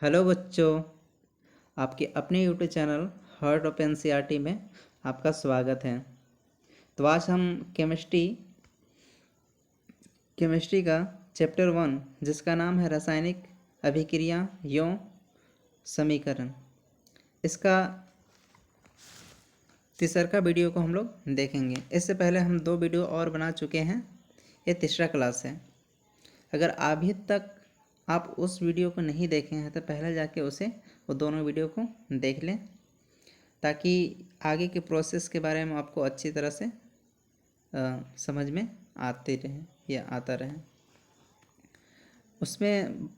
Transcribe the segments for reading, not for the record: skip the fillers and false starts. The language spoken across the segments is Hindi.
हेलो बच्चों, आपके अपने YouTube channel heart of NCERT में आपका स्वागत है। तो आज हम केमिस्ट्री का चैप्टर 1 जिसका नाम है रासायनिक अभिक्रिया यौगिक समीकरण, इसका तीसरा वीडियो को हम लोग देखेंगे। इससे पहले हम 2 वीडियो और बना चुके हैं, ये तीसरा क्लास है। अगर अभी तक आप उस वीडियो को नहीं देखे हैं तो पहले जाके वो दोनों वीडियो को देख लें, ताकि आगे के प्रोसेस के बारे में आपको अच्छी तरह से समझ में आते रहे या आता रहे। उसमें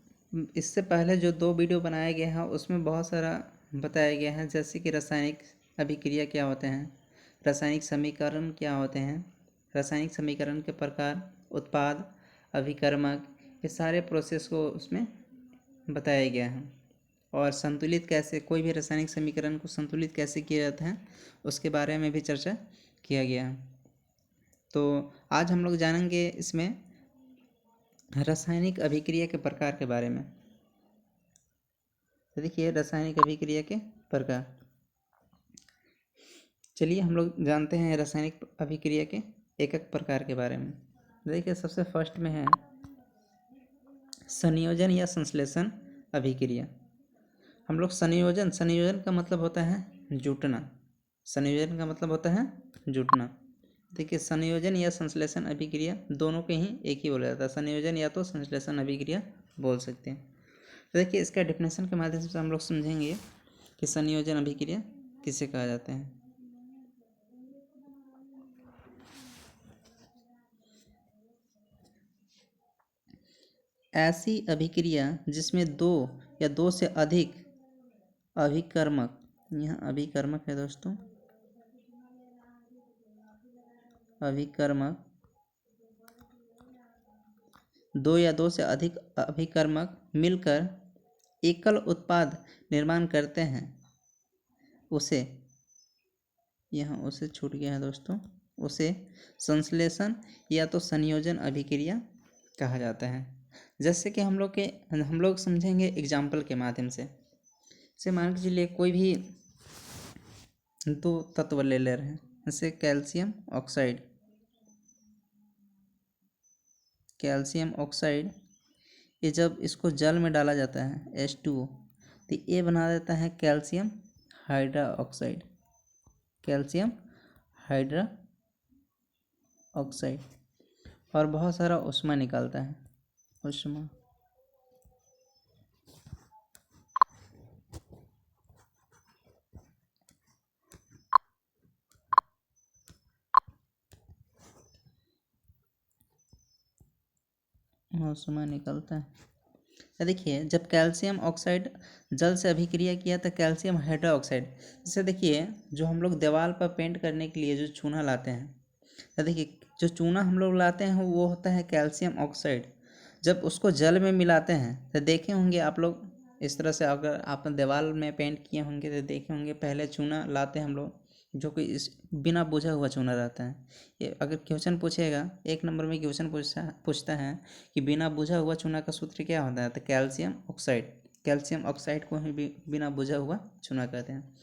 इससे पहले जो 2 वीडियो बनाए गए हैं उसमें बहुत सारा बताया गया है, जैसे कि रासायनिक अभिक्रिया क्या होते हैं, रासायनिक समीकरण क्या होते हैं, रासायनिक समीकरण के प्रकार, उत्पाद, अभिकर्मक, ये सारे प्रोसेस को उसमें बताया गया है। और संतुलित कैसे, कोई भी रासायनिक समीकरण को संतुलित कैसे किया जाता है उसके बारे में भी चर्चा किया गया है। तो आज हम लोग जानेंगे इसमें रासायनिक अभिक्रिया के प्रकार के बारे में। तो देखिए रासायनिक अभिक्रिया के प्रकार, चलिए हम लोग जानते हैं रासायनिक अभिक्रिया के एक एक प्रकार के बारे में। देखिए सबसे फर्स्ट में है संयोजन या संश्लेषण अभिक्रिया। हम लोग संयोजन का मतलब होता है जुटना। संयोजन का मतलब होता है जुटना। देखिए संयोजन या संश्लेषण अभिक्रिया दोनों के ही एक ही बोला जाता है। संयोजन या तो संश्लेषण अभिक्रिया बोल सकते हैं। तो देखिए इसका डेफिनेशन के माध्यम से हम लोग समझेंगे कि संयोजन अभिक्रिया किसे कहा जाता है। ऐसी अभिक्रिया जिसमें 2 या 2 से अधिक अभिकर्मक, यहाँ अभिकर्मक है दोस्तों, अभिकर्मक 2 या 2 से अधिक अभिकर्मक मिलकर एकल उत्पाद निर्माण करते हैं, उसे, यहाँ उसे छूट गया है दोस्तों, उसे संश्लेषण या तो संयोजन अभिक्रिया कहा जाता है। जैसे कि हम लोग समझेंगे एग्जाम्पल के माध्यम से। जैसे मान के चलिए कोई भी 2 तत्व ले रहे हैं, जैसे कैल्शियम ऑक्साइड, ये जब इसको जल में डाला जाता है H2O, तो ये बना देता है कैल्शियम हाइड्रोक्साइड और बहुत सारा ऊष्मा निकालता है। ऊष्मा निकलता है। तो देखिए जब कैल्शियम ऑक्साइड जल से अभिक्रिया किया तो कैल्शियम हाइड्रोक्साइड, जैसे देखिए जो हम लोग दीवार पर पेंट करने के लिए जो चूना लाते हैं, तो देखिए जो चूना हम लोग लाते हैं वो होता है कैल्शियम ऑक्साइड। जब उसको जल में मिलाते हैं तो देखे होंगे आप लोग, इस तरह से अगर आप दीवार में पेंट किए होंगे तो देखे होंगे पहले चूना लाते हैं हम लोग, जो कि इस बिना बुझा हुआ चूना रहता है। ये अगर क्वेश्चन पूछेगा, 1 नंबर में क्वेश्चन पूछता है कि बिना बुझा हुआ चूना का सूत्र क्या होता है, तो कैल्शियम ऑक्साइड को ही बिना बुझा हुआ चूना कहते हैं।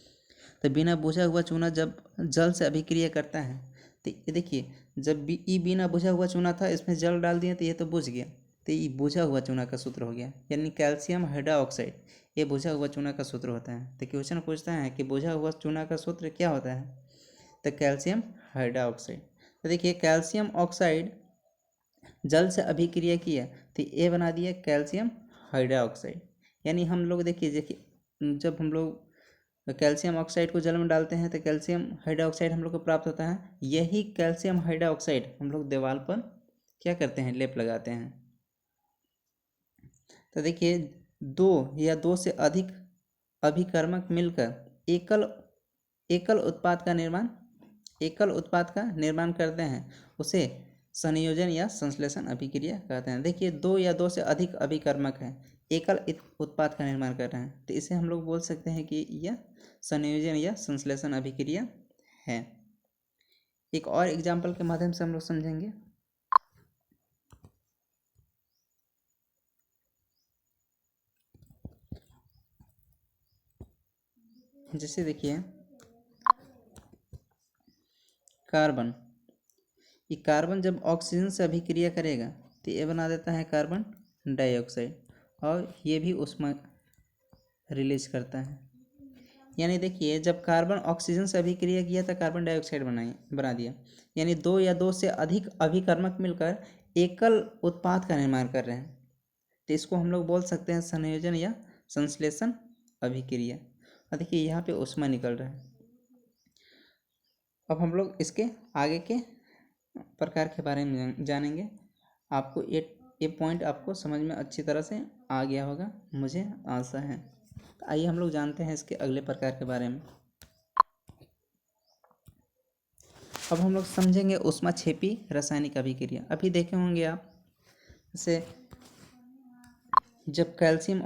तो बिना बुझा हुआ चूना जब जल से अभिक्रिया करता है तो ये देखिए, जब ये बिना बुझा हुआ चूना था, इसमें जल डाल दिया तो ये तो बुझ गया, तो ये बुझा हुआ चूना का सूत्र हो गया, यानी कैल्शियम हाइड्रोक्साइड, ये बुझा हुआ चूना का सूत्र होता है। तो क्वेश्चन पूछता है कि बुझा हुआ चूना का सूत्र क्या होता है, तो कैल्शियम हाइड्रोक्साइड। तो देखिए कैल्शियम ऑक्साइड जल से अभिक्रिया किया तो ये बना दिया कैल्शियम हाइड्रोक्साइड। यानी हम लोग देखिए जब हम लोग कैल्शियम ऑक्साइड को जल में डालते हैं तो कैल्शियम हाइड्रोक्साइड हम लोग को प्राप्त होता है। यही कैल्शियम हाइड्रोक्साइड हम लोग दीवार पर क्या करते हैं, लेप लगाते हैं। तो देखिए 2 या 2 से अधिक अभिकर्मक मिलकर एकल उत्पाद का निर्माण करते हैं, उसे संयोजन या संश्लेषण अभिक्रिया कहते हैं। देखिए 2 या 2 से अधिक अभिकर्मक हैं, एकल उत्पाद का निर्माण कर रहे हैं, तो इसे हम लोग बोल सकते हैं कि यह संयोजन या संश्लेषण अभिक्रिया है। एक और एग्जाम्पल के माध्यम से हम लोग समझेंगे। जैसे देखिए कार्बन, ये कार्बन जब ऑक्सीजन से अभिक्रिया करेगा तो ये बना देता है कार्बन डाइऑक्साइड, और ये भी ऊष्मा रिलीज करता है। यानी देखिए जब कार्बन ऑक्सीजन से अभिक्रिया किया तो कार्बन डाइऑक्साइड बना दिया, यानी दो या दो से अधिक अभिकर्मक मिलकर एकल उत्पाद का निर्माण कर रहे हैं, तो इसको हम लोग बोल सकते हैं संयोजन या संश्लेषण अभिक्रिया। और देखिए यहाँ पे ऊष्मा निकल रहा है। अब हम लोग इसके आगे के प्रकार के बारे में जानेंगे। आपको ये पॉइंट आपको समझ में अच्छी तरह से आ गया होगा, मुझे आशा है। तो आइए हम लोग जानते हैं इसके अगले प्रकार के बारे में। अब हम लोग समझेंगे ऊष्माक्षेपी रासायनिक अभिक्रिया। अभी देखे होंगे आप, जैसे जब कैल्शियम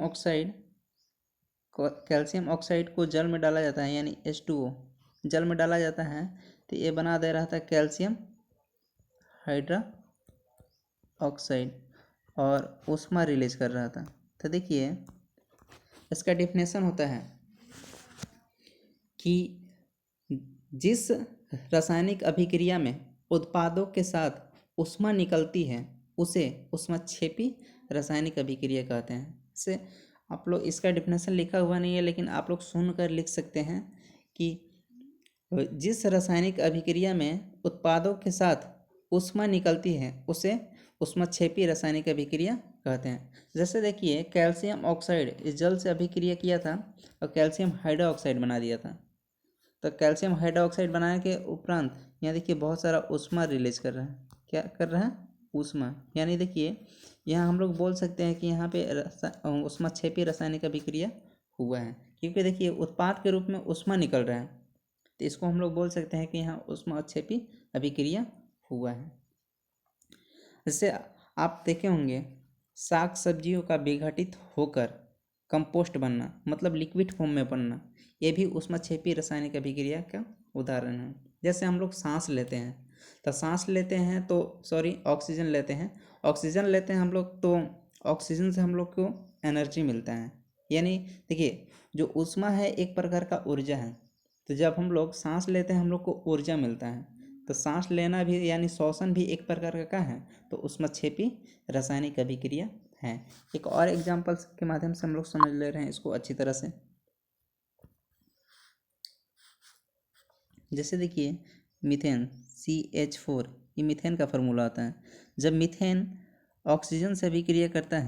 ऑक्साइड को जल में डाला जाता है, यानी H2O जल में डाला जाता है, तो ये बना दे रहा था कैल्शियम हाइड्रा ऑक्साइड और ऊष्मा रिलीज कर रहा था। तो देखिए इसका डेफिनेशन होता है कि जिस रासायनिक अभिक्रिया में उत्पादों के साथ ऊष्मा निकलती है उसे ऊष्माक्षेपी रासायनिक अभिक्रिया कहते हैं। इसे आप लोग, इसका डेफिनेशन लिखा हुआ नहीं है लेकिन आप लोग सुनकर लिख सकते हैं कि जिस रासायनिक अभिक्रिया में उत्पादों के साथ ऊष्मा निकलती है उसे ऊष्माक्षेपी रासायनिक अभिक्रिया कहते हैं। जैसे देखिए कैल्शियम ऑक्साइड इस जल से अभिक्रिया किया था और कैल्शियम हाइड्रोक्साइड बना दिया था। तो कैल्शियम हाइड्रोक्साइड बनाने के उपरांत यहाँ देखिए बहुत सारा ऊष्मा रिलीज कर रहा है। क्या कर रहा है? ऊष्मा। यानी देखिए यहाँ हम लोग बोल सकते हैं कि यहाँ पे ऊष्माक्षेपी रासायनिक अभिक्रिया हुआ है, क्योंकि देखिए उत्पाद के रूप में ऊष्मा निकल रहा है, तो इसको हम लोग बोल सकते हैं कि यहाँ ऊष्माक्षेपी अभिक्रिया हुआ है। जैसे आप देखे होंगे साग सब्जियों का विघटित होकर कंपोस्ट बनना, मतलब लिक्विड फॉर्म में बनना, ये भी ऊष्माक्षेपी रासायनिक अभिक्रिया का उदाहरण है। जैसे हम लोग सांस लेते हैं, तो ऑक्सीजन लेते हैं हम लोग, तो ऑक्सीजन से हम लोग को एनर्जी मिलता है। यानी देखिए जो ऊष्मा है एक प्रकार का ऊर्जा है, तो जब हम लोग सांस लेते हैं हम लोग को ऊर्जा मिलता है, तो सांस लेना भी यानी श्वसन भी एक प्रकार का है, तो ऊष्माक्षेपी रासायनिक अभिक्रिया है। एक और एग्जांपल के माध्यम से हम लोग समझ ले रहे हैं इसको अच्छी तरह से। जैसे देखिए मीथेन CH4, ये मीथेन का फार्मूला आता है। जब मीथेन ऑक्सीजन से अभिक्रिया करता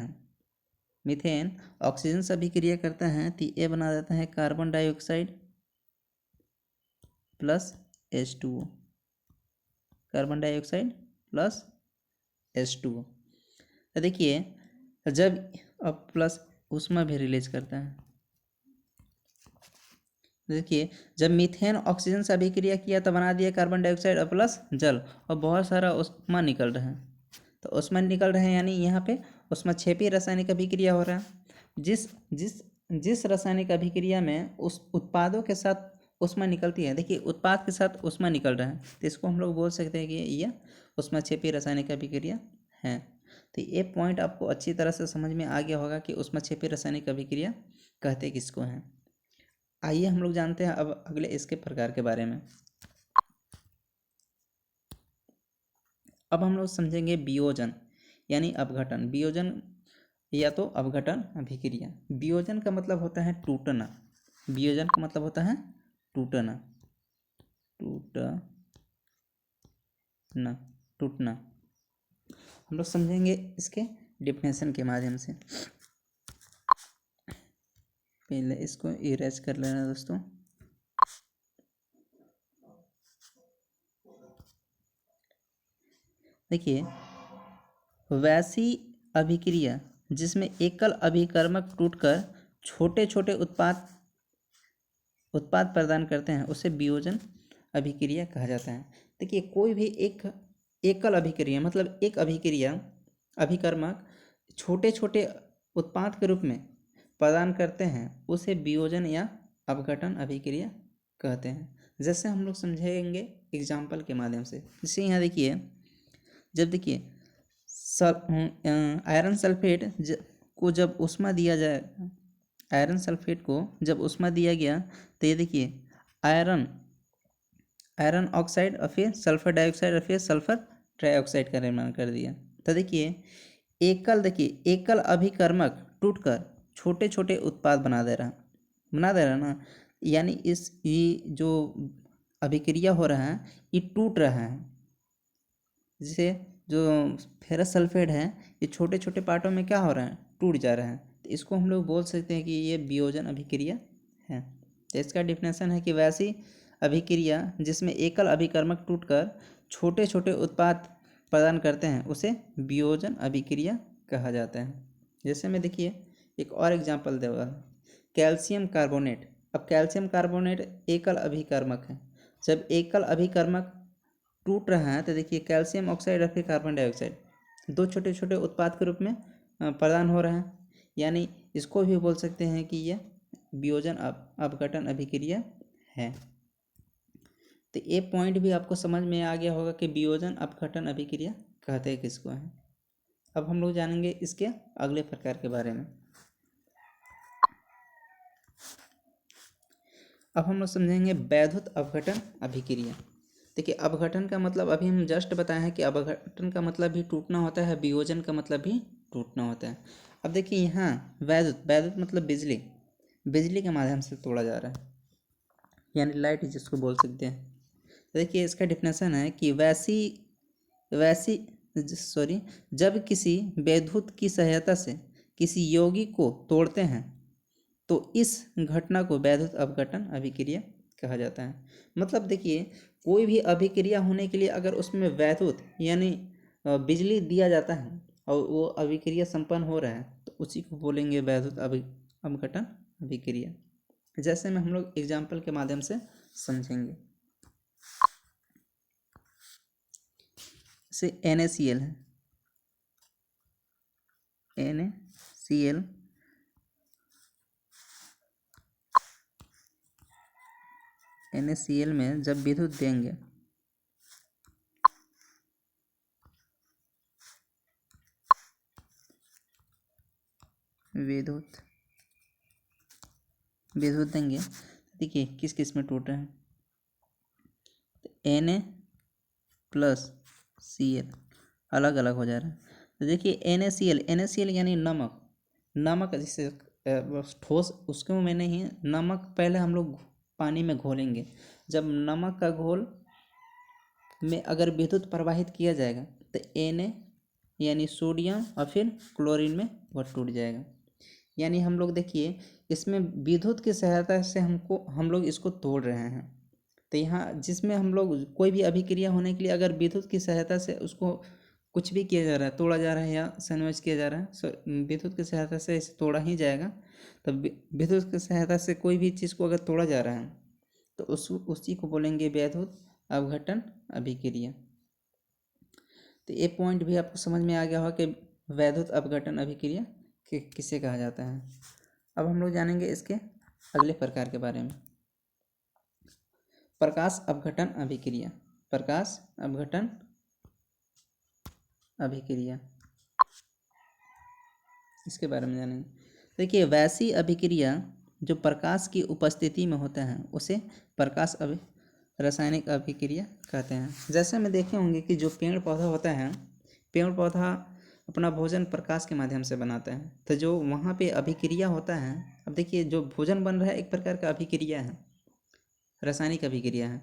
है तो ये बना देता है carbon dioxide plus H2O, carbon dioxide plus H2O। तो देखिए जब अब प्लस ऊष्मा भी रिलीज करता है। देखिए जब मीथेन ऑक्सीजन से अभिक्रिया किया तो बना दिया कार्बन डाइऑक्साइड और प्लस जल, और बहुत सारा ऊष्मा निकल रहा है। तो ऊष्मा निकल रहे हैं यानी यहाँ पे ऊष्माक्षेपी रासायनिक अभिक्रिया हो रहा है। जिस जिस जिस रासायनिक अभिक्रिया में उस उत्पादों के साथ ऊष्मा निकलती है, देखिए उत्पाद के साथ ऊष्मा निकल रहा है, तो इसको हम लोग बोल सकते हैं कि यह ऊष्माक्षेपी रासायनिक अभिक्रिया है। तो ये पॉइंट आपको अच्छी तरह से समझ में आ गया होगा कि ऊष्माक्षेपी रासायनिक अभिक्रिया कहते किसको हैं। आइए हम लोग जानते हैं अब अगले इसके प्रकार के बारे में। अब हम लोग समझेंगे वियोजन यानी अपघटन। वियोजन या तो अपघटन अभिक्रिया। वियोजन का मतलब होता है टूटना। वियोजन का मतलब होता है टूटना, टूटना। हम लोग समझेंगे इसके डेफिनेशन के माध्यम से। पहले इसको इरेज कर लेना दोस्तों। देखिए वैसी अभिक्रिया जिसमें एकल अभिकर्मक टूटकर छोटे छोटे उत्पाद प्रदान करते हैं उसे वियोजन अभिक्रिया कहा जाता है। देखिए कोई भी एक एकल अभिक्रिया मतलब एक अभिकर्मक छोटे छोटे उत्पाद के रूप में प्रदान करते हैं उसे वियोजन या अपघटन अभिक्रिया कहते हैं। जैसे हम लोग समझेंगे एग्जाम्पल के माध्यम से। जैसे यहाँ देखिए जब देखिए आयरन सल्फेट को जब ऊष्मा दिया जाए आयरन सल्फेट को जब उसमें दिया गया तो ये देखिए आयरन आयरन ऑक्साइड और फिर सल्फर डाइऑक्साइड और फिर सल्फर ट्राइऑक्साइड का निर्माण कर दिया। तो देखिए एकल अभिकर्मक टूटकर छोटे छोटे उत्पाद बना दे रहा ना, यानी इस ये जो अभिक्रिया हो रहा है ये टूट रहा है। जैसे जो फेरस सल्फेट है ये छोटे छोटे पार्टों में क्या हो रहा है, टूट जा रहा है। तो इसको हम लोग बोल सकते हैं कि ये वियोजन अभिक्रिया है। तो इसका डिफिनेशन है कि वैसी अभिक्रिया जिसमें एकल अभिकर्मक टूटकर छोटे छोटे उत्पाद प्रदान करते हैं उसे वियोजन अभिक्रिया कहा जाता है। जैसे में देखिए एक और एग्जांपल देगा, कैल्शियम कार्बोनेट। अब कैल्शियम कार्बोनेट एकल अभिकर्मक है। जब एकल अभिकर्मक टूट रहा है तो देखिए कैल्शियम ऑक्साइड और फिर कार्बन डाइऑक्साइड दो छोटे छोटे उत्पाद के रूप में प्रदान हो रहा है, यानी इसको भी बोल सकते हैं कि यह वियोजन अपघटन अभिक्रिया है। तो ये पॉइंट भी आपको समझ में आ गया होगा कि वियोजन अपघटन अभिक्रिया कहते हैं किसको हैं। अब हम लोग जानेंगे इसके अगले प्रकार के बारे में। अब हम लोग समझेंगे वैद्युत अपघटन अभिक्रिया। देखिए अपघटन का मतलब अभी हम जस्ट बताए हैं कि अपघटन का मतलब भी टूटना होता है, वियोजन का मतलब भी टूटना होता है। अब देखिए यहाँ वैद्युत मतलब बिजली के माध्यम से तोड़ा जा रहा है, यानी लाइट जिसको बोल सकते हैं। तो देखिए इसका डिफिनेशन है कि जब किसी वैद्युत की सहायता से किसी यौगिक को तोड़ते हैं तो इस घटना को वैद्युत अपघटन अभिक्रिया कहा जाता है। मतलब देखिए कोई भी अभिक्रिया होने के लिए अगर उसमें वैद्युत यानी बिजली दिया जाता है और वो अभिक्रिया संपन्न हो रहा है तो उसी को बोलेंगे वैद्युत अपघटन अभिक्रिया। जैसे में हम लोग एग्जाम्पल के माध्यम से समझेंगे। जैसे NaCl है, NaCl NaCl में जब विद्युत देंगे विद्युत देंगे, देखिए किस किस में टूट रहे हैं। तो Na+Cl अलग अलग हो जा रहा है। तो देखिए NaCl यानी नमक जैसे ठोस उसको में नहीं, नमक पहले हम लोग पानी में घोलेंगे। जब नमक का घोल में अगर विद्युत प्रवाहित किया जाएगा तो Na यानी सोडियम और फिर क्लोरीन में वह टूट जाएगा। यानी हम लोग देखिए इसमें विद्युत की सहायता से हम लोग इसको तोड़ रहे हैं। तो यहाँ जिसमें हम लोग कोई भी अभिक्रिया होने के लिए अगर विद्युत की सहायता से उसको कुछ भी किया जा रहा है, तोड़ा जा रहा है या संयोज किया जा रहा है, विद्युत की सहायता से इसे तोड़ा ही जाएगा। तो विद्युत की सहायता से कोई भी चीज़ को अगर तोड़ा जा रहा है तो उसी को बोलेंगे वैद्युत अपघटन अभिक्रिया। तो ये पॉइंट भी आपको समझ में आ गया होगा कि वैद्युत अपघटन अभिक्रिया किसे कहा जाता है। अब हम लोग जानेंगे इसके अगले प्रकार के बारे में, प्रकाश अपघटन अभिक्रिया इसके बारे में जानेंगे। देखिए वैसी अभिक्रिया जो प्रकाश की उपस्थिति में होता है उसे रासायनिक अभिक्रिया कहते हैं। जैसे में देखे होंगे कि जो पेड़ पौधा होता है, पेड़ पौधा अपना भोजन प्रकाश के माध्यम से बनाता है। तो जो वहाँ पे अभिक्रिया होता है, अब देखिए जो भोजन बन रहा है एक प्रकार का अभिक्रिया है, रासायनिक अभिक्रिया है।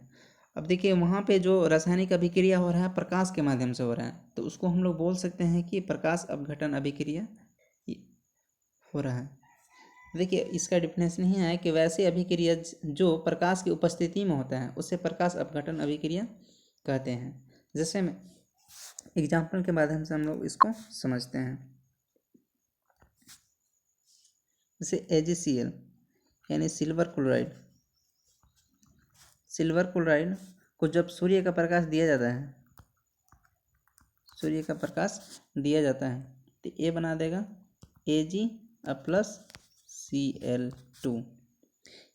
अब देखिए वहाँ पे जो रासायनिक अभिक्रिया हो रहा है प्रकाश के माध्यम से हो रहा है, तो उसको हम लोग बोल सकते हैं कि प्रकाश अपघटन अभिक्रिया हो रहा है। देखिए इसका डिफिनेशन ही है कि वैसे अभिक्रिया जो प्रकाश की उपस्थिति में होता है उसे प्रकाश अपघटन अभिक्रिया कहते हैं। जैसे में एग्जाम्पल के माध्यम से हम लोग इसको समझते हैं। जैसे AgCl यानी सिल्वर क्लोराइड को जब सूर्य का प्रकाश दिया जाता है तो ये बना देगा Ag+Cl2।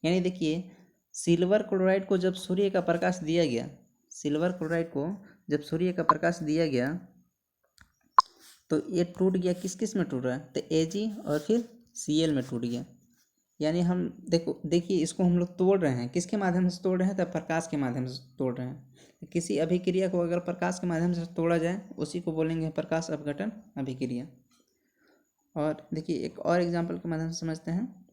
यानी देखिए सिल्वर क्लोराइड को जब सूर्य का प्रकाश दिया गया तो ये टूट गया, किस किस में टूट रहा है, तो Ag और फिर Cl में टूट गया। यानी हम देखिए इसको हम लोग तोड़ रहे हैं, किसके माध्यम से तोड़ रहे हैं? तो प्रकाश के माध्यम से तोड़ रहे हैं। किसी अभिक्रिया को अगर प्रकाश के माध्यम से तोड़ा जाए उसी को बोलेंगे प्रकाश अपघटन अभिक्रिया। और देखिए एक और एग्जाम्पल के माध्यम से समझते हैं।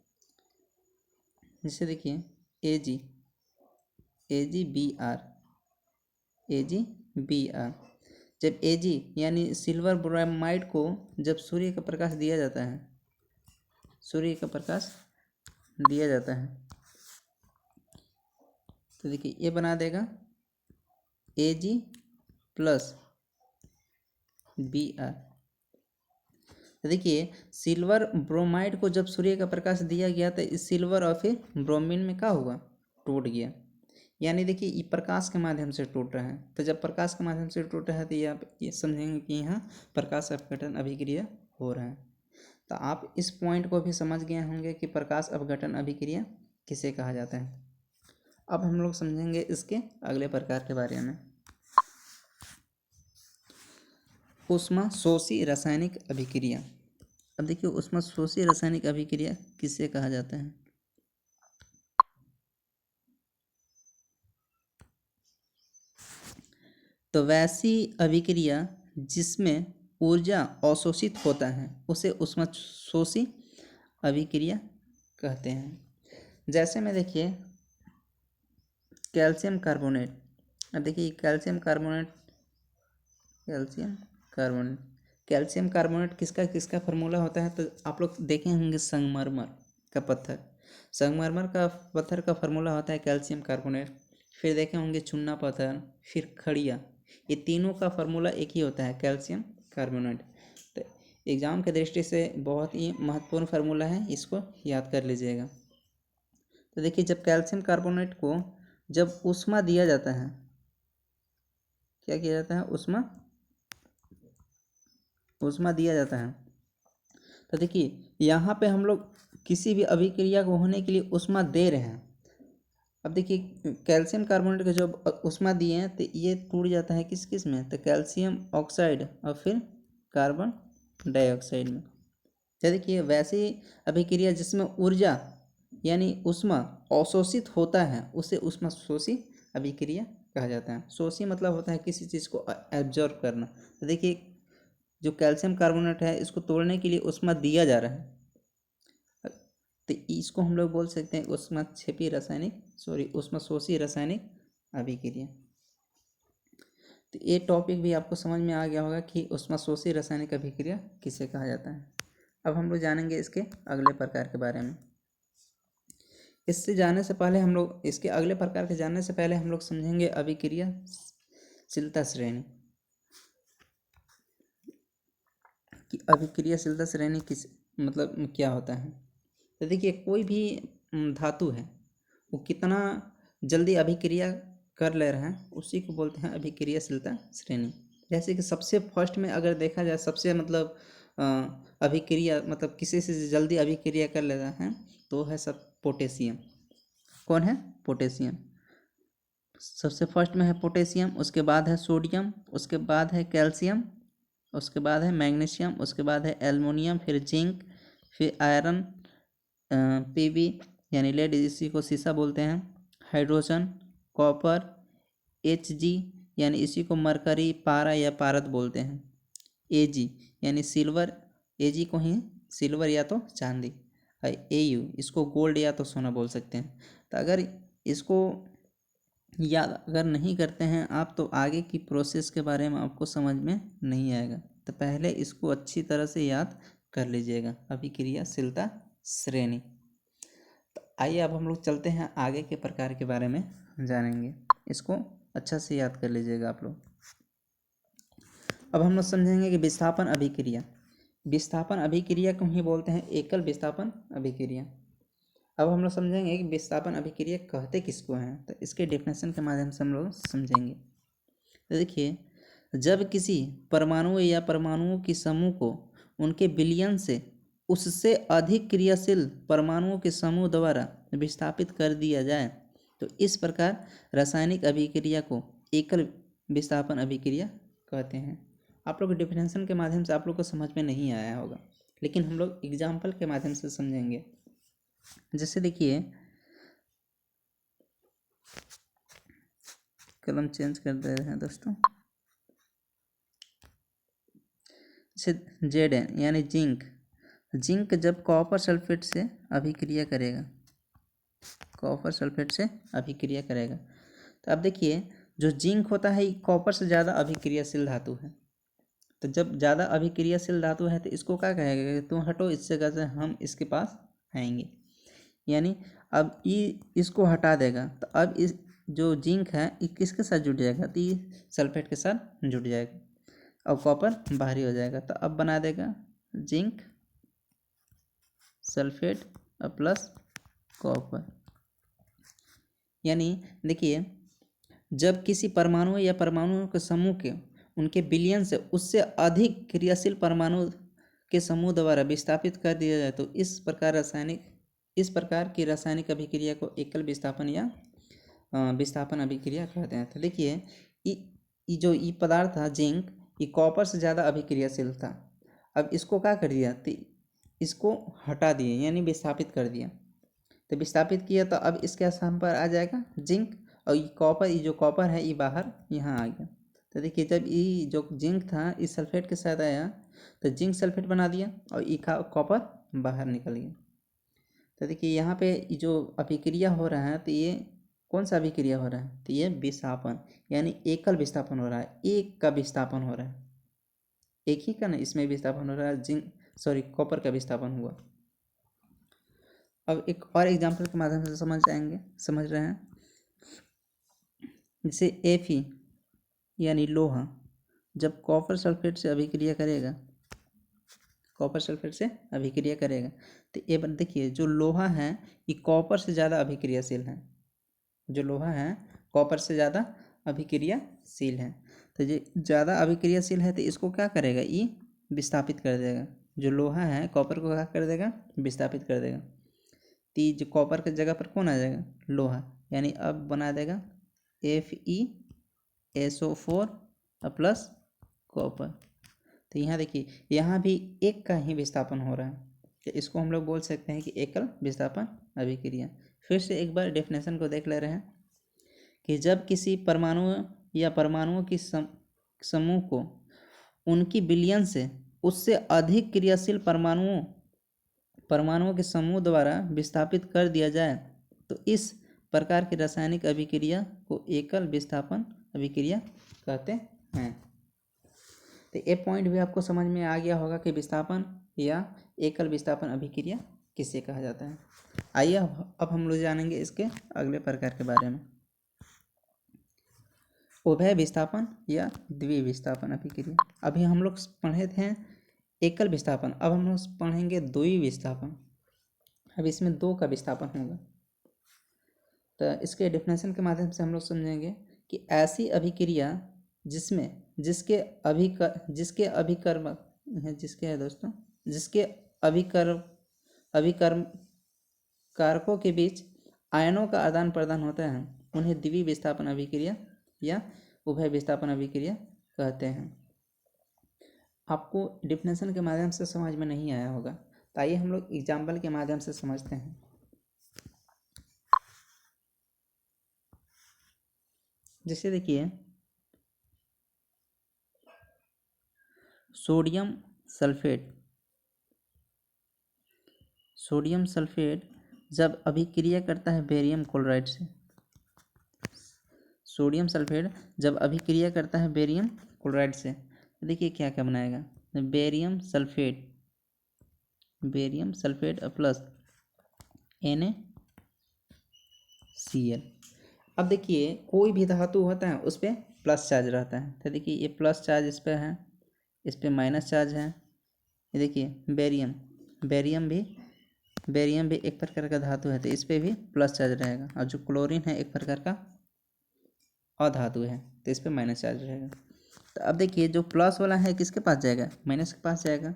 जैसे देखिए AgBr, जब Ag यानी सिल्वर ब्रोमाइड को जब सूर्य का प्रकाश दिया जाता है, तो देखिए ये बना देगा Ag प्लस Br। तो देखिए सिल्वर ब्रोमाइड को जब सूर्य का प्रकाश दिया गया तो इस सिल्वर और फिर ब्रोमीन में क्या हुआ? टूट गया। यानी देखिए ये प्रकाश के माध्यम से टूट रहा है। तो जब प्रकाश के माध्यम से टूट रहा है तो ये आप ये समझेंगे कि यहाँ प्रकाश अपघटन अभिक्रिया हो रहा है। तो आप इस पॉइंट को भी समझ गए होंगे कि प्रकाश अपघटन अभिक्रिया किसे कहा जाता है। अब हम लोग समझेंगे इसके अगले प्रकार के बारे में, ऊष्माशोषी रासायनिक अभिक्रिया। अब देखिए ऊष्माशोषी रासायनिक अभिक्रिया किसे कहा जाता है? तो वैसी अभिक्रिया जिसमें ऊर्जा अवशोषित होता है उसे ऊष्माशोषी अभिक्रिया कहते हैं। जैसे में देखिए कैल्शियम कार्बोनेट। अब देखिए कैल्शियम कार्बोनेट किसका किसका फार्मूला होता है? तो आप लोग देखे होंगे संगमरमर का पत्थर का फार्मूला होता है कैल्शियम कार्बोनेट। फिर देखे होंगे चूना पत्थर, फिर खड़िया, ये तीनों का फार्मूला एक ही होता है कैल्शियम कार्बोनेट। तो एग्जाम के दृष्टि से बहुत ही महत्वपूर्ण फार्मूला है, इसको याद कर लीजिएगा। तो देखिए जब कैल्शियम कार्बोनेट को जब ऊष्मा दिया जाता है, क्या किया जाता है? ऊष्मा दिया जाता है। तो देखिए यहाँ पे हम लोग किसी भी अभिक्रिया को होने के लिए ऊष्मा दे रहे हैं। अब देखिए कैल्शियम कार्बोनेट को जब ऊष्मा दिए हैं तो ये टूट जाता है किस किस में? तो कैल्शियम ऑक्साइड और फिर कार्बन डाइऑक्साइड में। तो देखिए वैसी अभिक्रिया जिसमें ऊर्जा यानी ऊष्मा अवशोषित होता है उसे ऊष्माशोषी अभिक्रिया कहा जाता है। शोषी मतलब होता है किसी चीज़ को एब्जॉर्ब करना। तो देखिए जो कैल्शियम कार्बोनेट है इसको तोड़ने के लिए ऊष्मा दिया जा रहा है, तो इसको हम लोग बोल सकते हैं ऊष्माशोषी रासायनिक अभिक्रिया। तो ये टॉपिक भी आपको समझ में आ गया होगा कि ऊष्माशोषी रासायनिक अभिक्रिया किसे कहा जाता है। अब हम लोग जानेंगे इसके अगले प्रकार के बारे में। इसके अगले प्रकार के जानने से पहले हम लोग समझेंगे अभिक्रियाशीलता श्रेणी कि अभिक्रियाशीलता श्रेणी किस मतलब क्या होता है। तो देखिए कोई भी धातु है वो कितना जल्दी अभिक्रिया कर ले रहा है उसी को बोलते हैं अभिक्रियाशीलता श्रेणी। जैसे कि सबसे फर्स्ट में अगर देखा जाए सबसे अभिक्रिया किसी से जल्दी अभिक्रिया कर ले रहा है तो है सब पोटेशियम। कौन है? पोटेशियम। सबसे फर्स्ट में है पोटेशियम, उसके बाद है सोडियम, उसके बाद है कैल्शियम, उसके बाद है मैग्नीशियम, उसके बाद है एल्युमिनियम, फिर जिंक, फिर आयरन, Pb यानी लेड इसी को सीसा बोलते हैं, हाइड्रोजन, कॉपर, Hg यानी इसी को मरकरी, पारा या पारद बोलते हैं, Ag यानी सिल्वर, Ag को ही सिल्वर या तो चांदी, Au इसको गोल्ड या तो सोना बोल सकते हैं। तो अगर इसको याद अगर नहीं करते हैं आप तो आगे की प्रोसेस के बारे में आपको समझ में नहीं आएगा। तो पहले इसको अच्छी तरह से याद कर लीजिएगा अभिक्रियाशीलता श्रेणी। तो आइए अब हम लोग चलते हैं आगे के प्रकार के बारे में जानेंगे, इसको अच्छा से याद कर लीजिएगा आप लोग। अब हम लोग समझेंगे कि विस्थापन अभिक्रिया को ही बोलते हैं एकल विस्थापन अभिक्रिया। अब हम लोग समझेंगे कि विस्थापन अभिक्रिया कहते किसको हैं, तो इसके डेफिनेशन के माध्यम से हम लोग समझेंगे। तो देखिए जब किसी परमाणु या परमाणुओं की समूह को उनके विलयन से उससे अधिक क्रियाशील परमाणुओं के समूह द्वारा विस्थापित कर दिया जाए तो इस प्रकार रासायनिक अभिक्रिया को एकल विस्थापन अभिक्रिया कहते हैं। आप लोग डेफिनेशन के माध्यम से आप लोग को समझ में नहीं आया होगा, लेकिन हम लोग एग्जाम्पल के माध्यम से समझेंगे। जैसे देखिए, कलम चेंज कर दे रहे हैं दोस्तों। जैसे Zn यानी जिंक, जिंक जब कॉपर सल्फेट से अभिक्रिया करेगा, कॉपर सल्फेट से अभिक्रिया करेगा, तो अब देखिए जो जिंक होता है ये कॉपर से ज़्यादा अभिक्रियाशील धातु है। तो जब ज़्यादा अभिक्रियाशील धातु है तो इसको क्या कहेगा कि तुम हटो इस जगह से, हम इसके पास आएंगे। यानी अब ये इसको हटा देगा तो अब इस जो जिंक है ये किसके साथ जुड़ जाएगा, तो ये सल्फेट के साथ जुड़ जाएगा और कॉपर बाहरी हो जाएगा। तो अब बना देगा जिंक सल्फेट प्लस कॉपर। यानी देखिए जब किसी परमाणु या परमाणुओं के समूह के उनके बिलियन से उससे अधिक क्रियाशील परमाणु के समूह द्वारा विस्थापित कर दिया जाए तो इस प्रकार की रासायनिक अभिक्रिया को एकल विस्थापन या विस्थापन अभिक्रिया कहते हैं। तो देखिए जो ये पदार्थ था जिंक, ये कॉपर से ज़्यादा अभिक्रियाशील था। अब इसको क्या कर दिया, तो इसको हटा दिए यानी विस्थापित कर दिया। तो विस्थापित किया तो अब इसके स्थान पर आ जाएगा जिंक, और ये कॉपर, ये जो कॉपर है ये बाहर यहाँ आ गया। तो देखिए जब ये जो जिंक था इस सल्फेट के साथ आया तो जिंक सल्फेट बना दिया और ये कॉपर बाहर निकल गया। तो देखिए यहाँ पे जो अभिक्रिया हो रहा है तो ये कौन सा अभिक्रिया हो रहा है, तो ये विस्थापन यानी एकल विस्थापन हो रहा है, एक का विस्थापन हो रहा है, एक ही का ना इसमें विस्थापन हो रहा है, कॉपर का विस्थापन हुआ। अब एक और एग्जाम्पल के माध्यम से समझ रहे हैं। जैसे Fe यानी लोहा जब कॉपर सल्फेट से अभिक्रिया करेगा, कॉपर सल्फेट से अभिक्रिया करेगा तो ये देखिए जो लोहा है ये कॉपर से ज़्यादा अभिक्रियाशील है, जो लोहा है कॉपर से ज़्यादा अभिक्रियाशील है। तो ये ज़्यादा अभिक्रियाशील है तो इसको क्या करेगा, ये विस्थापित कर देगा। जो लोहा है कॉपर को क्या कर देगा, विस्थापित कर देगा। तो जो कॉपर की जगह पर कौन आ जाएगा, लोहा, यानी अब बना देगा FeSO4 प्लस कॉपर। तो यहाँ देखिए यहाँ भी एक का ही विस्थापन हो रहा है, तो इसको हम लोग बोल सकते हैं कि एकल विस्थापन अभिक्रिया। फिर से एक बार डेफिनेशन को देख ले रहे हैं कि जब किसी परमाणु या परमाणुओं की समूह को उनकी बिलियन से उससे अधिक क्रियाशील परमाणुओं के समूह द्वारा विस्थापित कर दिया जाए तो इस प्रकार की रासायनिक अभिक्रिया को एकल विस्थापन अभिक्रिया कहते हैं। तो ये पॉइंट भी आपको समझ में आ गया होगा कि विस्थापन या एकल विस्थापन अभिक्रिया किसे कहा जाता है। आइए अब हम लोग जानेंगे इसके अगले प्रकार के बारे में, उभय विस्थापन या द्विविस्थापन अभिक्रिया। अभी हम लोग पढ़े थे एकल विस्थापन, अब हम लोग पढ़ेंगे द्विविस्थापन। अब इसमें दो का विस्थापन होगा। तो इसके डेफिनेशन के माध्यम से हम लोग समझेंगे कि ऐसी अभिक्रिया जिसके अभिकर्म कारकों के बीच आयनों का आदान प्रदान होता है उन्हें द्विविस्थापन अभिक्रिया या उभय विस्थापन अभिक्रिया कहते हैं। आपको डेफिनेशन के माध्यम से समझ में नहीं आया होगा, तो आइए हम लोग एग्जाम्पल के माध्यम से समझते हैं। जैसे देखिए सोडियम सल्फेट जब अभिक्रिया करता है बेरियम क्लोराइड से, सोडियम सल्फेट जब अभिक्रिया करता है बेरियम क्लोराइड से, देखिए क्या क्या बनाएगा, बेरियम सल्फेट प्लस NaCl। अब देखिए कोई भी धातु होता है उस पर प्लस चार्ज रहता है, तो देखिए ये प्लस चार्ज इस पर है, इस पर माइनस चार्ज है। ये देखिए बेरियम भी एक प्रकार का धातु है तो इस पर भी प्लस चार्ज रहेगा, और जो क्लोरीन है एक प्रकार का अधातु है तो इस पर माइनस चार्ज रहेगा। तो अब देखिए जो प्लस वाला है किसके पास जाएगा, माइनस के पास जाएगा।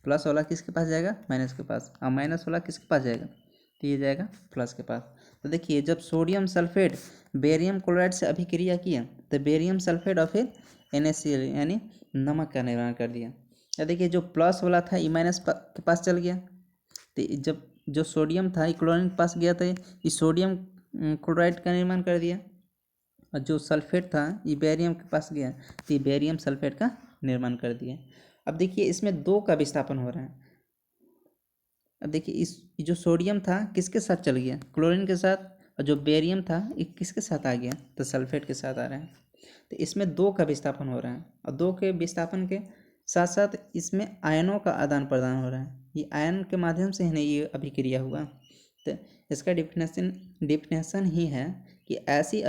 प्लस वाला किसके पास जाएगा, माइनस के पास, और माइनस वाला किसके पास जाएगा, तो ये जाएगा प्लस के पास। तो देखिए जब सोडियम सल्फेट बेरियम क्लोराइड से अभिक्रिया किया तो बेरियम सल्फेट और फिर NaCl यानी नमक का निर्माण कर दिया। या देखिए जो प्लस वाला था ये माइनस के पास चल गया, तो जब जो सोडियम था ये क्लोरीन के पास गया था, ये सोडियम क्लोराइड का निर्माण कर दिया, और जो सल्फेट था ये बेरियम के पास गया तो ये बेरियम सल्फेट का निर्माण कर दिया। अब देखिए इसमें 2 का विस्थापन हो रहा है। अब देखिए इस जो सोडियम था किसके साथ चल गया, क्लोरीन के साथ, और जो बेरियम था ये किसके साथ आ गया, तो सल्फेट के साथ आ रहा है। तो इसमें 2 का विस्थापन हो रहा है, और 2 के विस्थापन के साथ साथ इसमें आयनों का आदान प्रदान हो रहा है। ये आयन के माध्यम से ही ये अभिक्रिया हुआ। तो इसका डिफिनेशन ही है कि ऐसी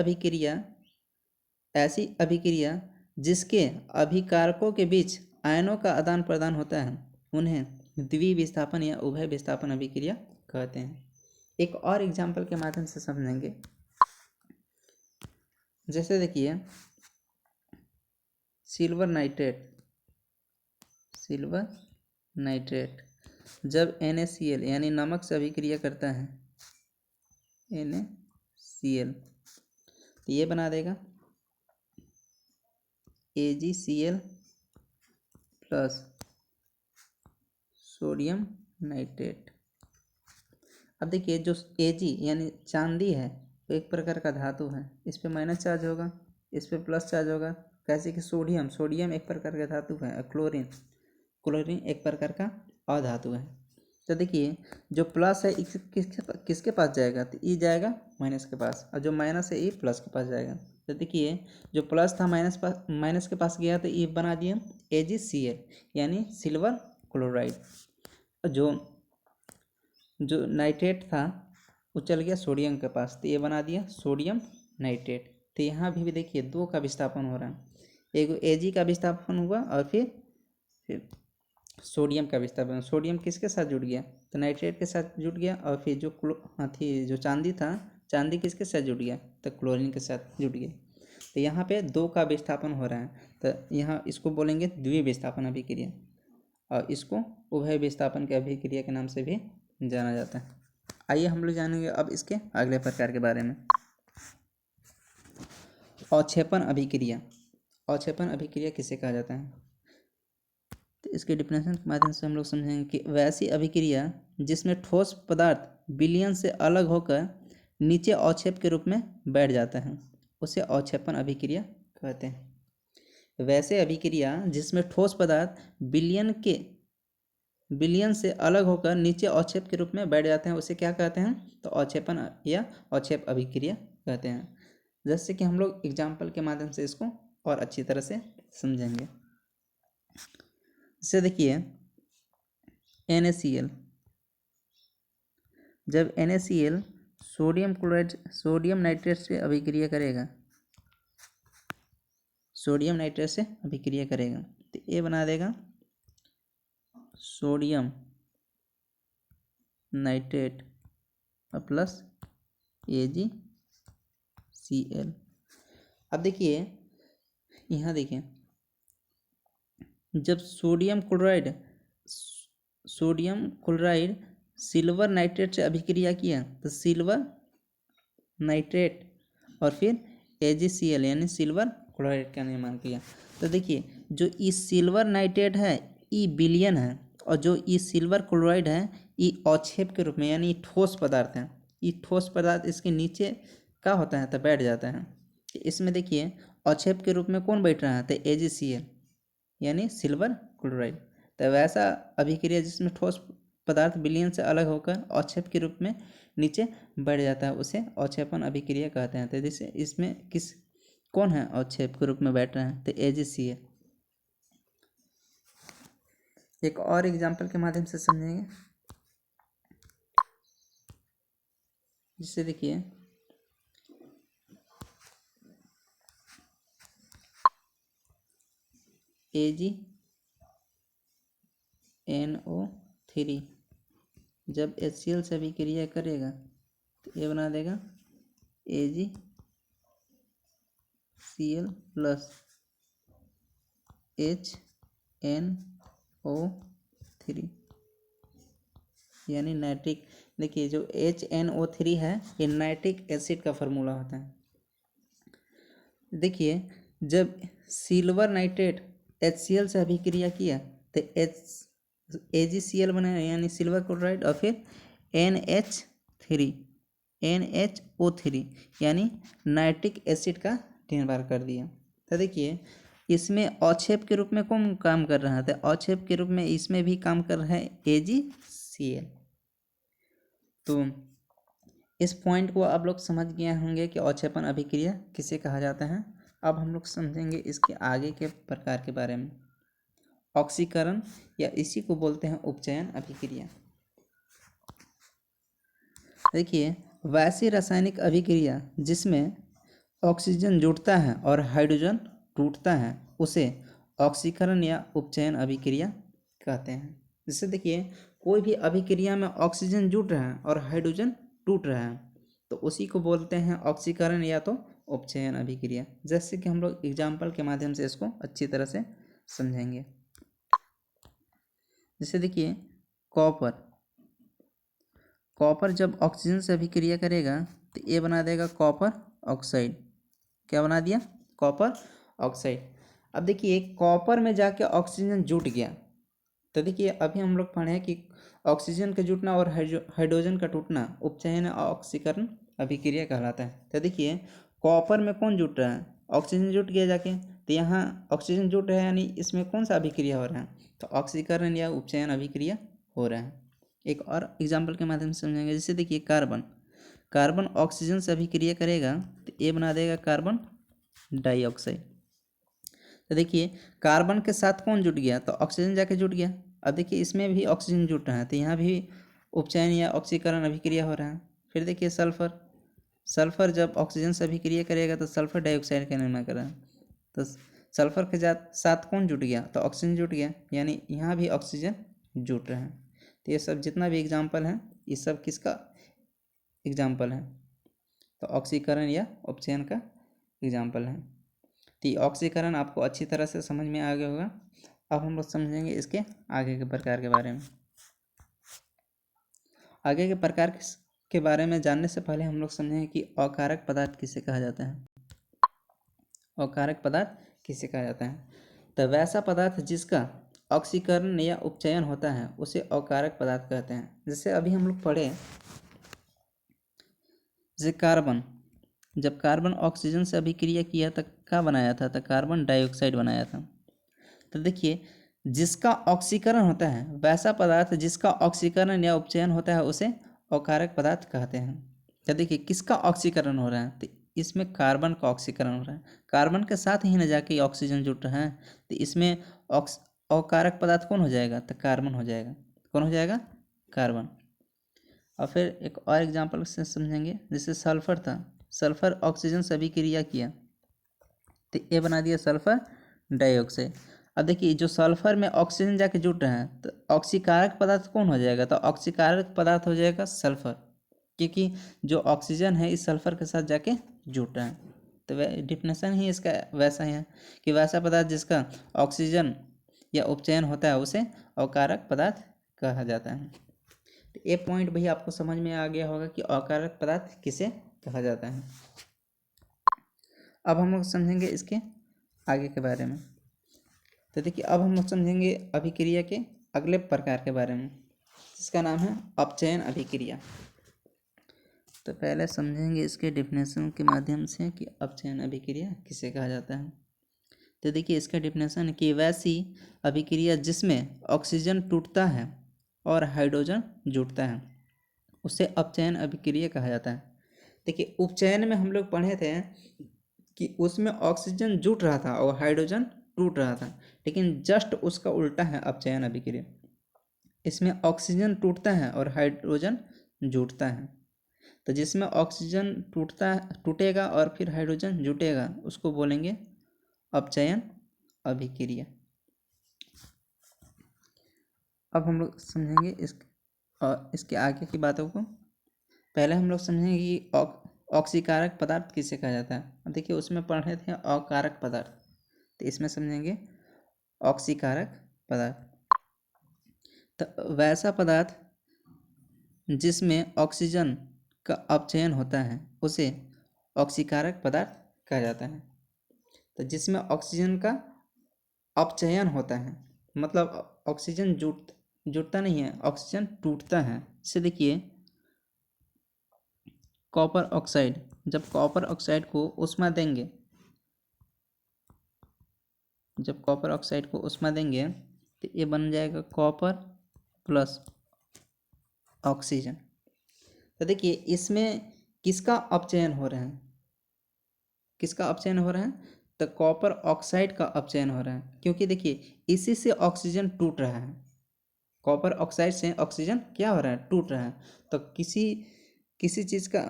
अभिक्रिया जिसके अभिकारकों के बीच आयनों का आदान प्रदान होता है उन्हें द्विविस्थापन या उभय विस्थापन अभिक्रिया कहते हैं। एक और एग्जाम्पल के माध्यम से समझेंगे। जैसे देखिए सिल्वर नाइट्रेट जब NaCl यानी नमक से अभिक्रिया करता है, NaCl, तो ये बना देगा AgCl प्लस सोडियम नाइट्रेट। अब देखिए जो Ag यानी चांदी है वो एक प्रकार का धातु है, इस पे माइनस चार्ज होगा, इस पे प्लस चार्ज होगा। कैसे कि सोडियम एक प्रकार का धातु है, और क्लोरीन एक प्रकार का अधातु है। तो देखिए जो प्लस है किसके पास जाएगा, तो ई जाएगा माइनस के पास, और जो माइनस है ई प्लस के पास जाएगा। तो देखिए जो प्लस था माइनस के पास गया तो ई बना दिया AgCl यानी सिल्वर क्लोराइड। जो नाइट्रेट था वो चल गया सोडियम के पास, तो ये बना दिया सोडियम नाइट्रेट। तो यहाँ भी देखिए 2 का विस्थापन हो रहा है, एक Ag का विस्थापन हुआ और फिर सोडियम का विस्थापन। सोडियम किसके साथ जुड़ गया, तो नाइट्रेट के साथ जुड़ गया, और फिर जो चांदी था, चांदी किसके साथ जुड़ गया, तो क्लोरीन के साथ जुड़ गया। तो यहाँ पे 2 का विस्थापन हो रहा है, तो यहाँ इसको बोलेंगे द्विविस्थापन अभिक्रिया, और इसको उभय विस्थापन के अभिक्रिया के नाम से भी जाना जाता है। आइए हम लोग जानेंगे अब इसके अगले प्रकार के बारे में। अवक्षेपण अभिक्रिया किसे कहा जाता है, तो इसके डिफिनेशन के माध्यम से हम लोग समझेंगे कि वैसी अभिक्रिया जिसमें ठोस पदार्थ विलयन से अलग होकर नीचे अवक्षेप के रूप में बैठ जाता है उसे अवक्षेपण अभिक्रिया कहते हैं। वैसे अभिक्रिया जिसमें ठोस पदार्थ विलयन से अलग होकर नीचे अवक्षेप के रूप में बैठ जाते हैं उसे क्या कहते हैं, तो अवक्षेपण या अवक्षेप अभिक्रिया कहते हैं। जैसे कि हम लोग एग्जाम्पल के माध्यम से इसको और अच्छी तरह से समझेंगे। जैसे देखिए NaCl, जब NaCl सोडियम नाइट्रेट से अभिक्रिया करेगा, तो ये बना देगा सोडियम नाइट्रेट प्लस AgCl। अब देखिए यहाँ देखिए जब सोडियम क्लोराइड सिल्वर नाइट्रेट से अभिक्रिया किया तो सिल्वर नाइट्रेट और फिर AgCl यानी सिल्वर क्लोराइड का निर्माण किया। तो देखिए जो ई सिल्वर नाइट्रेट है ई विलयन है, और जो ई सिल्वर क्लोराइड है ये अवक्षेप के रूप में यानी ठोस पदार्थ है। ये ठोस पदार्थ इसके नीचे क्या होता है, तो बैठ जाता है। इसमें देखिए अवक्षेप के रूप में कौन बैठ रहा है, तो AgCl यानी सिल्वर क्लोराइड। तो वैसा अभिक्रिया जिसमें ठोस पदार्थ विलयन से अलग होकर अवक्षेप के रूप में नीचे बैठ जाता है उसे अवक्षेपण अभिक्रिया कहते हैं। तो जैसे इसमें कौन है अवक्षेप के रूप में बैठ रहा है, तो AgCl। एक और एग्जाम्पल के माध्यम से समझेंगे। जिससे देखिए AgNO3 जब HCl से अभिक्रिया करेगा तो ये बना देगा AgCl प्लस HNO3 यानी नाइट्रिक। देखिए जो HNO3 है ये नाइट्रिक एसिड का फार्मूला होता है। देखिए जब सिल्वर नाइट्रेट HCl से अभिक्रिया किया तो AgCl बनेगा यानी सिल्वर क्लोराइड, और फिर NH3 यानी नाइट्रिक एसिड का निर्माण कर दिया। तो देखिए इसमें अवक्षेप के रूप में कौन काम कर रहा था, अवक्षेप के रूप में इसमें भी काम कर रहा है AgCl। तो इस पॉइंट को आप लोग समझ गए होंगे कि अवक्षेपण अभिक्रिया किसे कहा जाता है। अब हम लोग समझेंगे इसके आगे के प्रकार के बारे में। ऑक्सीकरण या इसी को बोलते हैं उपचयन अभिक्रिया। देखिए वैसी रासायनिक अभिक्रिया जिसमें ऑक्सीजन जुड़ता है और हाइड्रोजन टूटता है उसे ऑक्सीकरण या उपचयन अभिक्रिया कहते हैं। जैसे देखिए कोई भी अभिक्रिया में ऑक्सीजन जुड़ रहा है और हाइड्रोजन टूट रहा है तो उसी को बोलते हैं ऑक्सीकरण या तो उपचयन अभिक्रिया। जैसे कि हम लोग एग्जाम्पल के माध्यम से इसको अच्छी तरह से समझेंगे। जैसे देखिए कॉपर जब ऑक्सीजन से अभिक्रिया करेगा तो ये बना देगा कॉपर ऑक्साइड। क्या बना दिया, कॉपर ऑक्साइड। अब देखिए कॉपर में जाके ऑक्सीजन जुट गया तो देखिए अभी हम लोग पढ़े हैं कि ऑक्सीजन का जुटना और हाइड्रोजन का टूटना उपचयन और ऑक्सीकरण अभिक्रिया कहलाता है। तो देखिए कॉपर में कौन जुट रहा है, ऑक्सीजन जुट गया जाके, तो यहाँ ऑक्सीजन जुट रहा है यानी इसमें कौन सा अभिक्रिया हो रहा है, तो ऑक्सीकरण या उपचयन अभिक्रिया हो रहा है। एक और एग्जाम्पल के माध्यम से समझेंगे। जैसे देखिए कार्बन ऑक्सीजन से अभिक्रिया करेगा तो ये बना देगा कार्बन डाइऑक्साइड। तो देखिए कार्बन के साथ कौन जुट गया, तो ऑक्सीजन जाके जुट गया। अब देखिए इसमें भी ऑक्सीजन जुट रहा है तो यहाँ भी उपचयन या ऑक्सीकरण अभिक्रिया हो रहा है। फिर देखिए सल्फर जब ऑक्सीजन से अभिक्रिया करेगा तो सल्फर डाइऑक्साइड का निर्माण कर रहा है। तो सल्फर के साथ कौन जुट गया, तो ऑक्सीजन जुट गया, यानी यहाँ भी ऑक्सीजन जुट रहा है। तो ये सब जितना भी एग्जाम्पल है ये सब किसका एग्जाम्पल है, तो ऑक्सीकरण या उपचयन का एग्जाम्पल है। तो ऑक्सीकरण आपको अच्छी तरह से समझ में आ गया होगा। अब हम लोग समझेंगे इसके आगे के प्रकार के बारे में। आगे के प्रकार के बारे में जानने से पहले हम लोग समझेंगे कि अकारक पदार्थ किसे कहा जाता है। अकारक पदार्थ किसे कहा जाता है, तो वैसा पदार्थ जिसका ऑक्सीकरण या उपचयन होता है उसे अकारक पदार्थ कहते हैं। जैसे अभी हम लोग पढ़े, जैसे जब कार्बन ऑक्सीजन से अभिक्रिया किया तो क्या बनाया था, तो कार्बन डाइऑक्साइड बनाया था। तो देखिए जिसका ऑक्सीकरण होता है वैसा पदार्थ जिसका ऑक्सीकरण या उपचयन होता है उसे अकारक पदार्थ कहते हैं। तो देखिए किसका ऑक्सीकरण हो रहा है, तो इसमें कार्बन का ऑक्सीकरण हो रहा है, कार्बन के साथ ही न जाके ऑक्सीजन जुट रहा है, तो इसमें अकारक पदार्थ कौन हो जाएगा, तो कार्बन हो जाएगा। कौन हो जाएगा, कार्बन। और फिर एक और एग्जांपल से समझेंगे। जैसे सल्फर ऑक्सीजन से अभिक्रिया किया तो ये बना दिया सल्फर डाइऑक्साइड। अब देखिए जो सल्फर में ऑक्सीजन जाके जुट रहा है तो ऑक्सीकारक पदार्थ कौन हो जाएगा, तो ऑक्सीकारक पदार्थ हो जाएगा सल्फर, क्योंकि जो ऑक्सीजन है इस सल्फर के साथ जाके जुट रहा है। तो डिफिनेशन ही इसका वैसा ही है कि वैसा पदार्थ जिसका ऑक्सीजन या उपचयन होता है उसे अकारक पदार्थ कहा जाता है। तो ये पॉइंट भी आपको समझ में आ गया होगा कि अकारक पदार्थ किसे कहा जाता है। अब हम लोग समझेंगे इसके आगे के बारे में। तो देखिए अब हम लोग समझेंगे अभिक्रिया के अगले प्रकार के बारे में जिसका नाम है अपचयन अभिक्रिया। तो पहले समझेंगे इसके डेफिनेशन के माध्यम से कि अपचयन अभिक्रिया किसे कहा जाता है। तो देखिए इसका डेफिनेशन कि वैसी अभिक्रिया जिसमें ऑक्सीजन टूटता है और हाइड्रोजन जुड़ता है उसे अपचयन अभिक्रिया कहा जाता है। देखिए उपचयन में हम लोग पढ़े थे कि उसमें ऑक्सीजन जुट रहा था और हाइड्रोजन टूट रहा था, लेकिन जस्ट उसका उल्टा है अपचयन अभिक्रिया। इसमें ऑक्सीजन टूटता है और हाइड्रोजन जुटता है। तो जिसमें ऑक्सीजन टूटेगा और फिर हाइड्रोजन जुटेगा उसको बोलेंगे अपचयन अभिक्रिया। अब हम लोग समझेंगे इसके आगे की बातों को। पहले हम लोग समझेंगे कि ऑक्सीकारक पदार्थ किसे कहा जाता है। अब देखिए उसमें पढ़ रहे थे अकारक पदार्थ, तो इसमें समझेंगे ऑक्सीकारक पदार्थ। तो वैसा पदार्थ जिसमें ऑक्सीजन का अपचयन होता है उसे ऑक्सीकारक पदार्थ कहा जाता है। तो जिसमें ऑक्सीजन का अपचयन होता है मतलब ऑक्सीजन जुड़ता नहीं है, ऑक्सीजन टूटता है। इसे देखिए कॉपर ऑक्साइड, जब कॉपर ऑक्साइड को उष्मा देंगे, जब कॉपर ऑक्साइड को उष्मा देंगे तो ये बन जाएगा कॉपर प्लस ऑक्सीजन। तो देखिए इसमें किसका अपचयन हो रहा है, किसका अपचयन हो रहा है, तो कॉपर ऑक्साइड का अपचयन हो रहा है, क्योंकि देखिए इसी से ऑक्सीजन टूट रहा है, कॉपर ऑक्साइड से ऑक्सीजन क्या हो रहा है, टूट रहा है। तो किसी किसी चीज़ का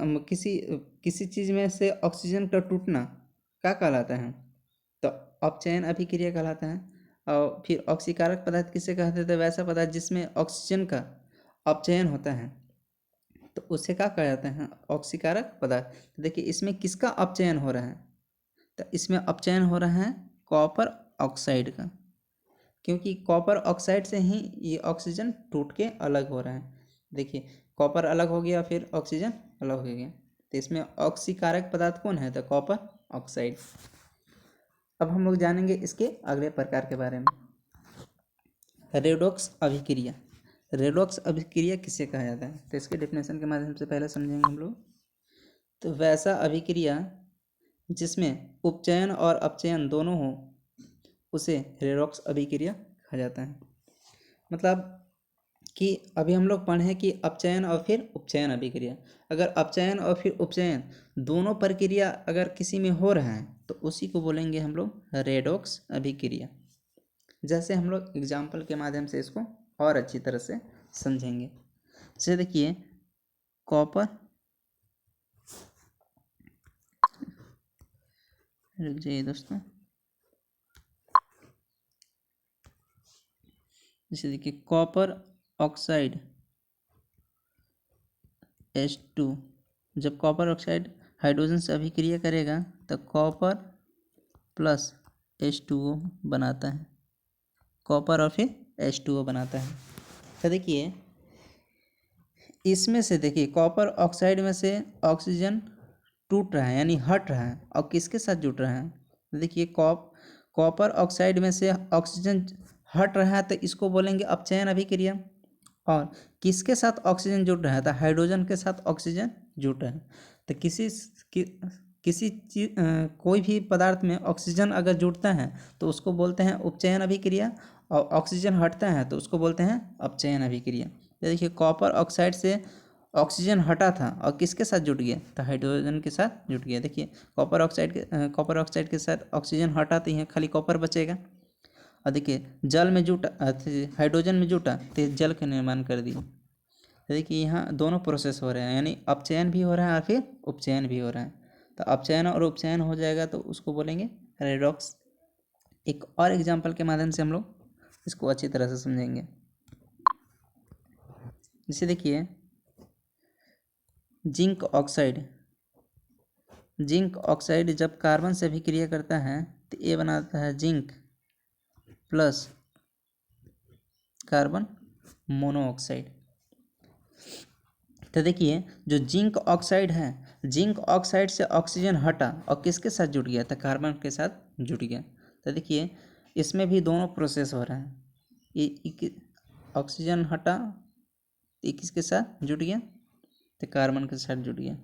किसी चीज़ में से ऑक्सीजन का टूटना क्या कहलाता है, तो अपचयन अभिक्रिया कहलाता है। और फिर ऑक्सीकारक पदार्थ किसे कहते थे, वैसा पदार्थ जिसमें ऑक्सीजन का अपचयन होता है, तो उसे क्या कहा जाता है, ऑक्सीकारक पदार्थ। तो देखिए इसमें किसका अपचयन हो रहा है, तो इसमें अपचयन हो रहा है कॉपर ऑक्साइड का, क्योंकि कॉपर ऑक्साइड से ही ये ऑक्सीजन टूट के अलग हो रहा है। देखिए कॉपर अलग हो गया, फिर ऑक्सीजन अलग हो गया, तो इसमें ऑक्सीकारक पदार्थ कौन है, तो कॉपर ऑक्साइड। अब हम लोग जानेंगे इसके अगले प्रकार के बारे में, रेडॉक्स अभिक्रिया। रेडॉक्स अभिक्रिया किसे कहा जाता है, तो इसके डेफिनेशन के माध्यम से पहले समझेंगे हम लोग। तो वैसा अभिक्रिया जिसमें उपचयन और अपचयन दोनों हो उसे रेडॉक्स अभिक्रिया कहा जाता है। मतलब कि अभी हम लोग पढ़े कि अपचयन और फिर उपचयन अभिक्रिया, अगर अपचयन और फिर उपचयन दोनों प्रक्रिया अगर किसी में हो रहा है तो उसी को बोलेंगे हम लोग रेडॉक्स अभिक्रिया। जैसे हम लोग एग्जाम्पल के माध्यम से इसको और अच्छी तरह से समझेंगे। जैसे देखिए कॉपर, रुक जाइए दोस्तों, जैसे देखिए कॉपर ऑक्साइड H2, जब कॉपर ऑक्साइड हाइड्रोजन से अभिक्रिया करेगा तो कॉपर प्लस H2O बनाता है, कॉपर और फिर H2O बनाता है। तो देखिए इसमें से देखिए कॉपर ऑक्साइड में से ऑक्सीजन टूट रहा है यानी हट रहा है, और किसके साथ जुड़ रहा है, देखिए कॉपर ऑक्साइड में से ऑक्सीजन हट रहा है तो इसको बोलेंगे अपचयन अभिक्रिया। और किसके साथ ऑक्सीजन जुड़ रहा है, तो हाइड्रोजन के साथ ऑक्सीजन जुड़ रहा है। तो किसी चीज कोई भी पदार्थ में ऑक्सीजन अगर जुड़ता है तो उसको बोलते हैं उपचयन अभिक्रिया, और ऑक्सीजन हटता है तो उसको बोलते हैं अपचयन अभिक्रिया। तो देखिए कॉपर ऑक्साइड से ऑक्सीजन हटा था और किसके साथ जुट गया, तो हाइड्रोजन के साथ जुट गया। देखिए कॉपर ऑक्साइड के साथ ऑक्सीजन हटा तो यहाँ खाली कॉपर बचेगा, और देखिए जल में जुटा हाइड्रोजन में जुटा तो जल का निर्माण कर दिया। तो देखिए यहाँ दोनों प्रोसेस हो रहे हैं, यानी अपचयन भी हो रहा है और फिर उपचयन भी हो रहा है। तो अपचयन और उपचयन हो जाएगा तो उसको बोलेंगे रेडॉक्स। एक और एग्जांपल के माध्यम से हम लोग इसको अच्छी तरह से समझेंगे। जैसे देखिए जिंक ऑक्साइड जब कार्बन से अभिक्रिया करता है तो ये बनाता है जिंक प्लस कार्बन मोनोऑक्साइड। तो देखिए जो जिंक ऑक्साइड है, जिंक ऑक्साइड से ऑक्सीजन हटा और किसके साथ जुट गया, तो कार्बन के साथ जुट गया। तो देखिए इसमें भी दोनों प्रोसेस हो रहा है, ये ऑक्सीजन हटा तो किसके साथ जुट गया, तो कार्बन के साथ जुट गया।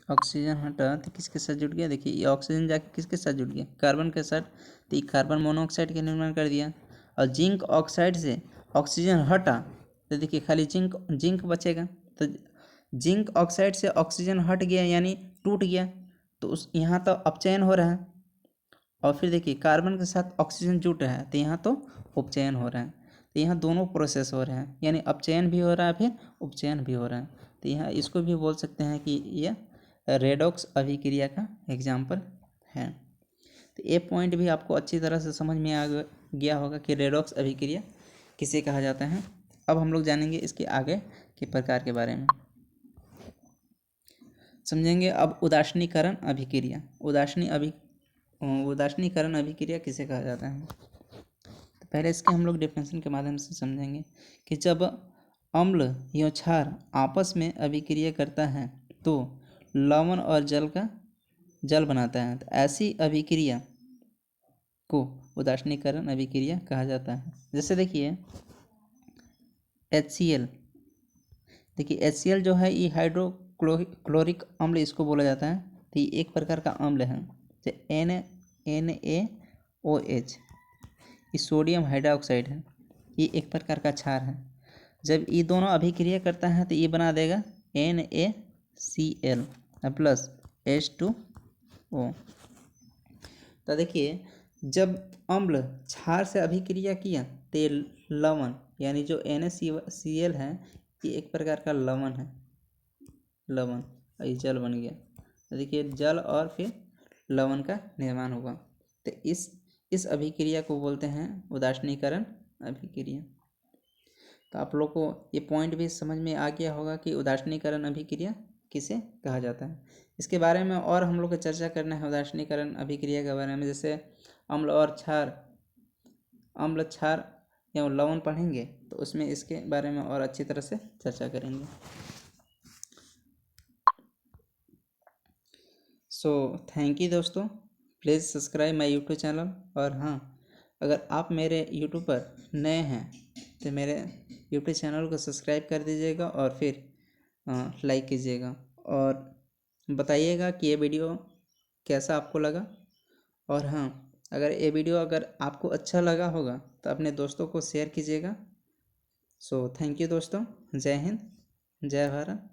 ऑक्सीजन हटा तो किसके साथ जुट गया, देखिए ये ऑक्सीजन जाके किसके साथ जुट गया, कार्बन के साथ, तो ये कार्बन मोनोऑक्साइड का निर्माण कर दिया। और जिंक ऑक्साइड से ऑक्सीजन हटा तो देखिए खाली जिंक बचेगा। तो जिंक ऑक्साइड से ऑक्सीजन हट गया यानी टूट गया, तो उस यहाँ तो अपचयन हो रहा है, और फिर देखिए कार्बन के साथ ऑक्सीजन जुट रहा है तो यहाँ तो उपचयन हो रहा है। तो यहाँ दोनों प्रोसेस हो रहे हैं, यानी अपचयन भी हो रहा है फिर उपचयन भी हो रहा है। तो यहाँ इसको भी बोल सकते हैं कि यह रेडॉक्स अभिक्रिया का एग्जाम्पल है। तो ये पॉइंट भी आपको अच्छी तरह से समझ में आ गया होगा कि रेडॉक्स अभिक्रिया किसे कहा जाता है। अब हम लोग जानेंगे इसके आगे के प्रकार के बारे में, समझेंगे। अब उदासीनीकरण अभिक्रिया, उदासीनीकरण अभिक्रिया किसे कहा जाता है, तो पहले इसके हम लोग डेफिनेशन के माध्यम से समझेंगे कि जब अम्ल या क्षार आपस में अभिक्रिया करता है तो लवण और जल बनाता है। तो ऐसी अभिक्रिया को उदासीनीकरण अभिक्रिया कहा जाता है। जैसे देखिए HCl, देखिए HCl जो है ये हाइड्रोक्लोरिक अम्ल इसको बोला जाता है। तो ये एक प्रकार का अम्ल है। जो NaOH ये सोडियम हाइड्रोक्साइड है, ये एक प्रकार का क्षार है। जब ये दोनों अभिक्रिया करता है तो ये बना देगा NaCl प्लस H2O। तो देखिए जब अम्ल क्षार से अभिक्रिया किया तो ये लवण यानी जो NaCl है ये एक प्रकार का लवण है, लवण, ये जल बन गया। तो देखिए जल और फिर लवण का निर्माण होगा। तो इस अभिक्रिया को बोलते हैं उदासीनीकरण अभिक्रिया। तो आप लोग को ये पॉइंट भी समझ में आ गया होगा कि उदासीनीकरण अभिक्रिया किसे कहा जाता है। इसके बारे में और हम लोग को चर्चा करना है उदासीनीकरण अभिक्रिया के बारे में। जैसे अम्ल और क्षार, अम्ल क्षार एवं लवण पढ़ेंगे तो उसमें इसके बारे में और अच्छी तरह से चर्चा करेंगे। सो थैंक यू दोस्तों, please subscribe my YouTube channel. और हाँ, अगर आप मेरे यूट्यूब पर नए हैं तो मेरे यूट्यूब चैनल को सब्सक्राइब कर दीजिएगा और फिर लाइक कीजिएगा और बताइएगा कि ये वीडियो कैसा आपको लगा। और हाँ, अगर ये वीडियो अगर आपको अच्छा लगा होगा तो अपने दोस्तों को शेयर कीजिएगा। सो थैंक यू दोस्तों, जय हिंद, जय भारत।